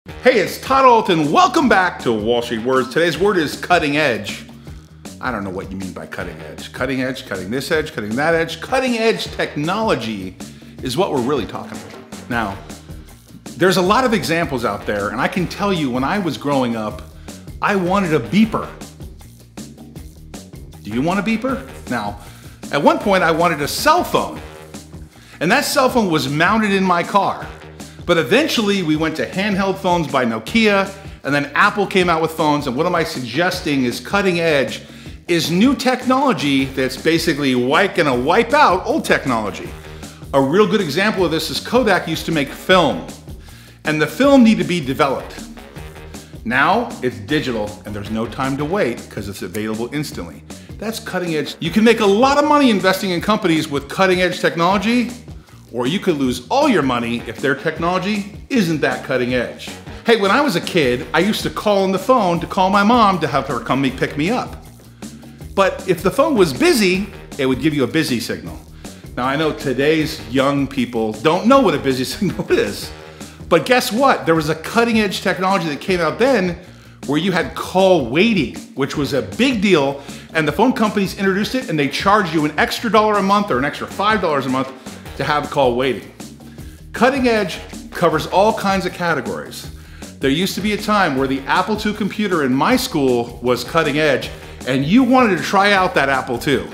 Hey, it's Todd Alton. Welcome back to Wall Street Words. Today's word is cutting edge. I don't know what you mean by cutting edge. Cutting edge, cutting this edge, cutting that edge. Cutting edge technology is what we're really talking about. Now, there's a lot of examples out there, and I can tell you when I was growing up, I wanted a beeper. Do you want a beeper? Now, at one point I wanted a cell phone, and that cell phone was mounted in my car. But eventually we went to handheld phones by Nokia, and then Apple came out with phones, and what am I suggesting is cutting edge is new technology that's basically gonna wipe out old technology. A real good example of this is Kodak used to make film, and the film needed to be developed. Now it's digital and there's no time to wait because it's available instantly. That's cutting edge. You can make a lot of money investing in companies with cutting edge technology, or you could lose all your money if their technology isn't that cutting edge. Hey, when I was a kid, I used to call on the phone to call my mom to have her come pick me up. But if the phone was busy, it would give you a busy signal. Now I know today's young people don't know what a busy signal is, but guess what? There was a cutting edge technology that came out then where you had call waiting, which was a big deal, and the phone companies introduced it and they charged you an extra $1 a month or an extra $5 a month to have call waiting. Cutting edge covers all kinds of categories. There used to be a time where the Apple II computer in my school was cutting edge, and you wanted to try out that Apple II.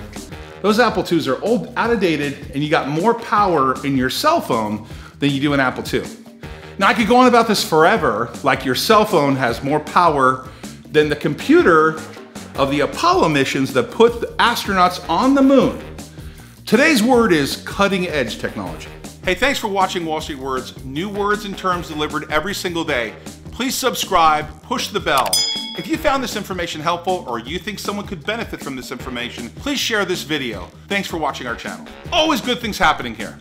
Those Apple IIs are old, outdated, and you got more power in your cell phone than you do in Apple II. Now I could go on about this forever, like your cell phone has more power than the computer of the Apollo missions that put the astronauts on the moon. Today's word is cutting edge technology. Hey, thanks for watching Wall Street Words. New words and terms delivered every single day. Please subscribe, push the bell. If you found this information helpful or you think someone could benefit from this information, please share this video. Thanks for watching our channel. Always good things happening here.